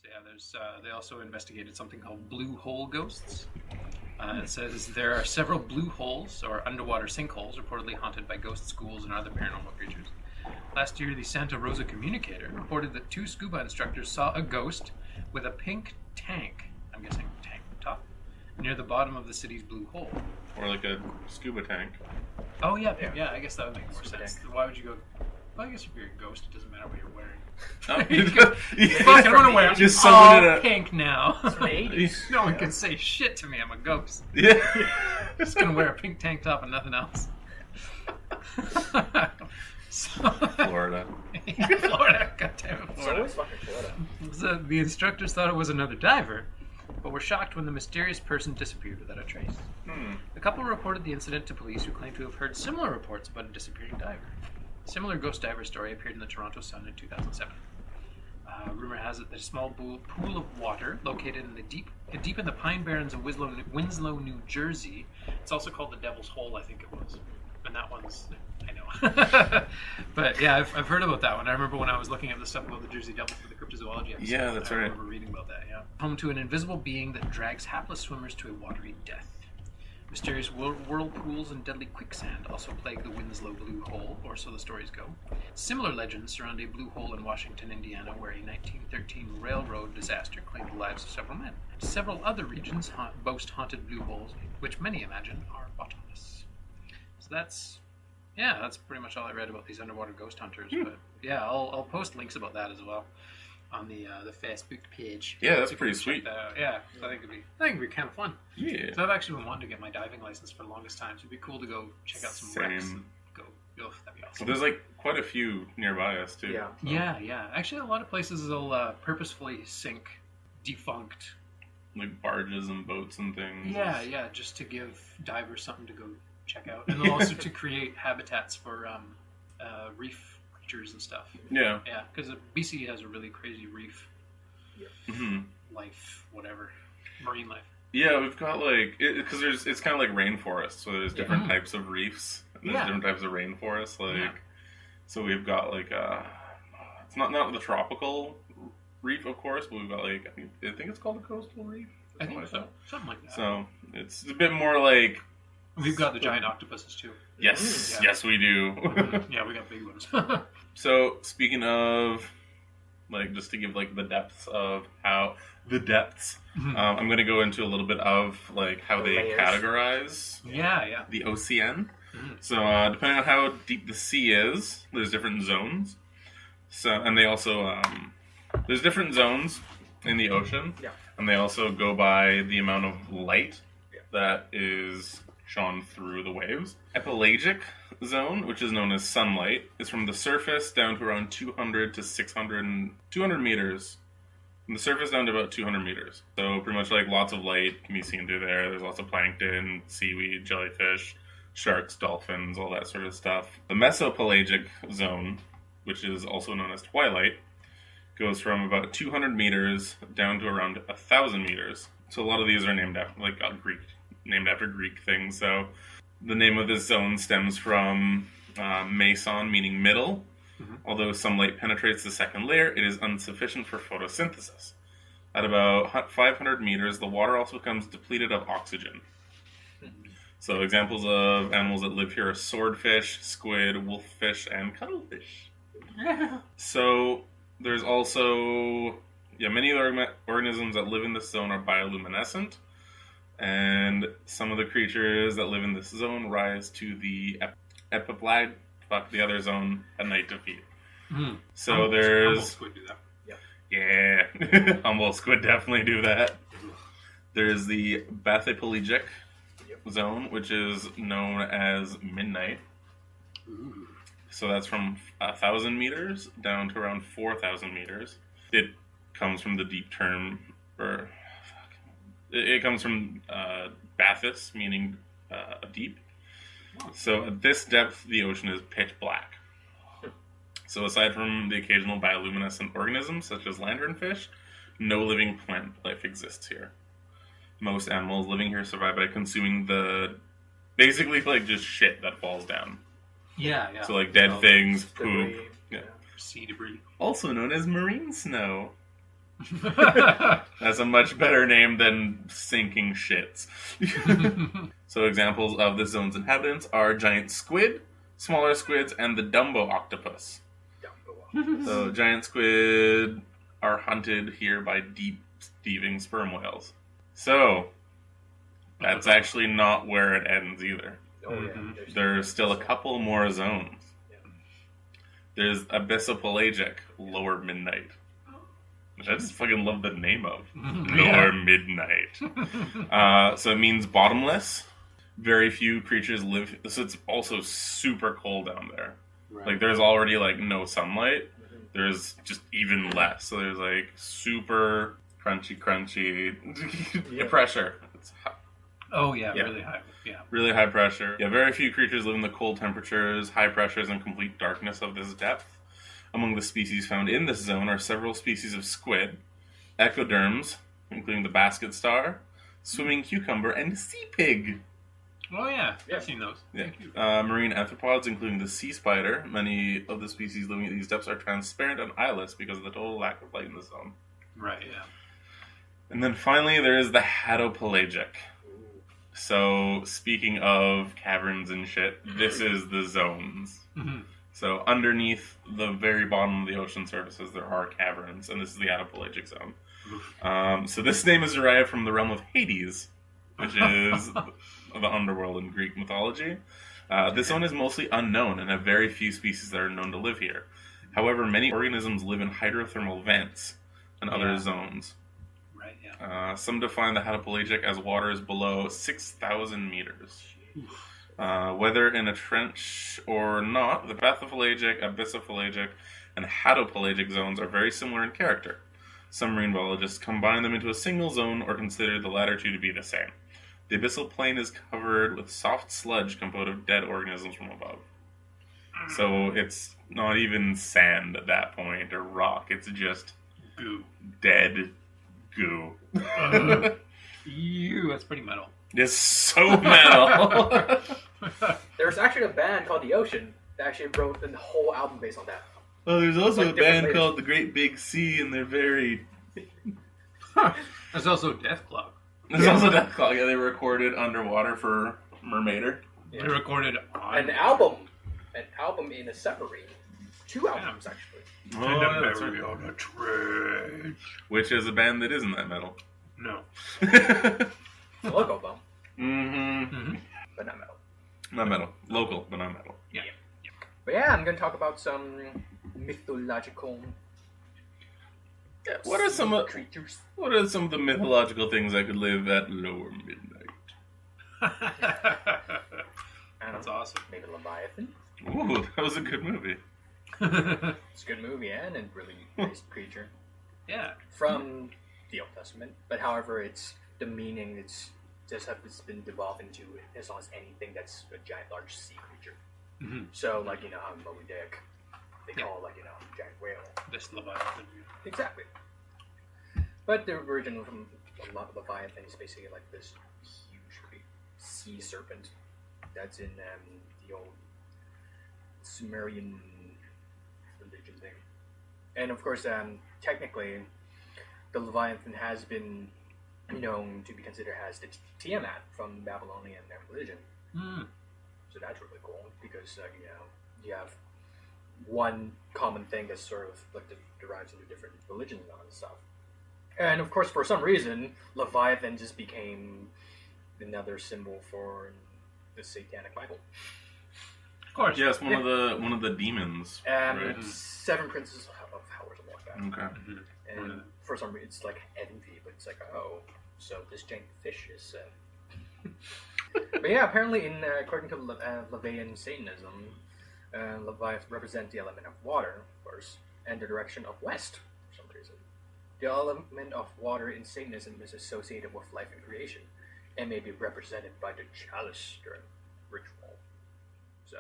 So yeah, there's they also investigated something called blue hole ghosts. It says there are several blue holes or underwater sinkholes reportedly haunted by ghost schools and other paranormal creatures. Last year, the Santa Rosa Communicator reported that 2 scuba instructors saw a ghost with a pink tank, I'm guessing tank top, near the bottom of the city's blue hole. Or like a scuba tank. Oh yeah, yeah. I guess that would make more sense. Why would you go? Well, I guess if you're a ghost, it doesn't matter what you're wearing. Fuck, I want to wear just all pink now. It's from the 80s. No one can say shit to me. I'm a ghost. Yeah. Just gonna wear a pink tank top and nothing else. Florida. Florida. Goddamn it, It's Florida. always fucking Florida. So the instructors thought it was another diver, but were shocked when the mysterious person disappeared without a trace. The couple reported the incident to police, who claimed to have heard similar reports about a disappearing diver. A similar ghost diver story appeared in the Toronto Sun in 2007. Rumor has it that a small pool of water located in the deep in the Pine Barrens of Winslow, New Jersey. It's also called the Devil's Hole, I think it was. And that one's, I know. But yeah, I've heard about that one. I remember when I was looking at the stuff about the Jersey Devil for the cryptozoology episode. Yeah, that's right. I remember reading about that, yeah. Home to an invisible being that drags hapless swimmers to a watery death. Mysterious whirlpools and deadly quicksand also plague the Winslow Blue Hole, or so the stories go. Similar legends surround a blue hole in Washington, Indiana, where a 1913 railroad disaster claimed the lives of several men. Several other regions boast haunted blue holes, which many imagine are bottomless. So that's pretty much all I read about these underwater ghost hunters. But yeah, I'll post links about that as well on the Facebook page. Yeah, that's so pretty sweet. Yeah, I think it'd be kind of fun. Yeah. So I've actually been wanting to get my diving license for the longest time. So it'd be cool to go check out some wrecks and go. That'd be awesome. There's like quite a few nearby us too. Yeah. So. Yeah. Actually, a lot of places will purposefully sink defunct. Like barges and boats and things. Yeah, just to give divers something to go check out, and also to create habitats for reef creatures and stuff. Yeah. Yeah, because BC has a really crazy reef life, whatever, marine life. Yeah, we've got like because it's kind of like rainforest, so there's different types of reefs. And there's different types of rainforests, so we've got like it's not the tropical reef, of course, but we've got like I think it's called a coastal reef. I think so. Something like that. So it's a bit more like we've got the giant octopuses too. Yes, we do. Yeah, we got big ones. So speaking of like just to give like the depths of how the depths, I'm going to go into a little bit of like how they layers. Categorize. Yeah. The OCN. So depending on how deep the sea is, there's different zones. So and they also there's different zones in the ocean. Yeah. And they also go by the amount of light that is shone through the waves. Epipelagic zone, which is known as sunlight, is from the surface down to around 200 to 200 meters. From the surface down to about 200 meters. So pretty much like lots of light can be seen through there. There's lots of plankton, seaweed, jellyfish, sharks, dolphins, all that sort of stuff. The mesopelagic zone, which is also known as twilight, goes from about 200 meters down to around 1,000 meters. So a lot of these are named after Greek things. So the name of this zone stems from meson, meaning middle. Although some light penetrates the second layer, it is insufficient for photosynthesis. At about 500 meters, the water also becomes depleted of oxygen. So examples of animals that live here are swordfish, squid, wolffish, and cuttlefish. So there's also many organisms that live in this zone are bioluminescent, and some of the creatures that live in this zone rise to the the other zone at night to feed. So there's Humboldt squid do that. yeah, Humboldt squid definitely do that. There's the bathypelagic zone, which is known as midnight. So that's from 1,000 meters down to around 4,000 meters. It comes from the deep term, it comes from bathys, meaning deep. So at this depth, the ocean is pitch black. So aside from the occasional bioluminescent organisms, such as lanternfish, no living plant life exists here. Most animals living here survive by consuming basically like just shit that falls down. Yeah. So like dead things, poop. Debris. Yeah. Sea debris. Also known as marine snow. That's a much better name than sinking shits. So examples of the zone's inhabitants are giant squid, smaller squids, and the Dumbo octopus. So giant squid are hunted here by deep thieving sperm whales. So that's actually not where it ends either. Oh, yeah. There's still a couple more zones. There's abyssopelagic, lower midnight. Which I just fucking love the name of. Lower midnight. So it means bottomless. Very few creatures live. So it's also super cold down there. Right. Like there's already like no sunlight. There's just even less. So there's like super crunchy pressure. It's hot. Oh, yeah, really high. Yeah. Really high pressure. Yeah, very few creatures live in the cold temperatures, high pressures, and complete darkness of this depth. Among the species found in this zone are several species of squid, ectoderms, including the basket star, swimming cucumber, and sea pig. Oh, yeah. I've seen those. Yeah. Marine arthropods, including the sea spider. Many of the species living at these depths are transparent and eyeless because of the total lack of light in the zone. Right, yeah. And then finally, there is the hadopelagic. So, speaking of caverns and shit, this is the zones. Mm-hmm. So, underneath the very bottom of the ocean surfaces, there are caverns, and this is the hadopelagic zone. So, this name is derived from the realm of Hades, which is the underworld in Greek mythology. This zone is mostly unknown and have very few species that are known to live here. However, many organisms live in hydrothermal vents and other zones. Right, yeah. Some define the hadopelagic as waters below 6,000 meters. Whether in a trench or not, the bathypelagic, abyssopelagic, and hadopelagic zones are very similar in character. Some marine biologists combine them into a single zone or consider the latter two to be the same. The abyssal plain is covered with soft sludge composed of dead organisms from above. So it's not even sand at that point or rock. It's just goo. Dead goo. Ew, that's pretty metal. It's so metal. There's actually a band called The Ocean that actually wrote the whole album based on that. Oh, there's also Like a band different called The Great Big Sea, and they're very... There's also Death Clock. There's also Death Clock. Yeah, they recorded underwater for Mermaider. Yeah. They recorded on... An album in a submarine. 2 albums, actually. Oh, And yeah, a that's berry right. on a trench. Which is a band that isn't that metal. No. The logo, though, Mm-hmm. but not metal. Not metal. Local, but not metal. Yeah. But yeah, I'm going to talk about some mythological What are some of creatures. the mythological things that could live at lower midnight? That's awesome. Maybe Leviathan. Ooh, that was a good movie. It's a good movie and a really nice creature Yeah. from the Old Testament. But however, it's the meaning. It's been devolved into as long as anything that's a giant, large sea creature. Mm-hmm. So, like how Moby Dick, they call giant whale. This Leviathan. Exactly. But the original from Leviathan is basically like this huge sea serpent that's in the old Sumerian religion thing. And of course, technically, the Leviathan has been known to be considered as the Tiamat from Babylonian religion. Mm. So that's really cool because you have one common thing that's sort of like derives into different religions and stuff. And of course, for some reason, Leviathan just became another symbol for the Satanic Bible. Of course. Yes, one of the demons. Right? 7 princes of hell or something like that. Okay. Mm-hmm. And for some reason, it's like envy, but it's like, oh, so this giant fish is. But yeah, apparently, according to Levian Satanism, Leviathan represents the element of water, of course, and the direction of west for some reason. The element of water in Satanism is associated with life and creation, and may be represented by the chalice during ritual. So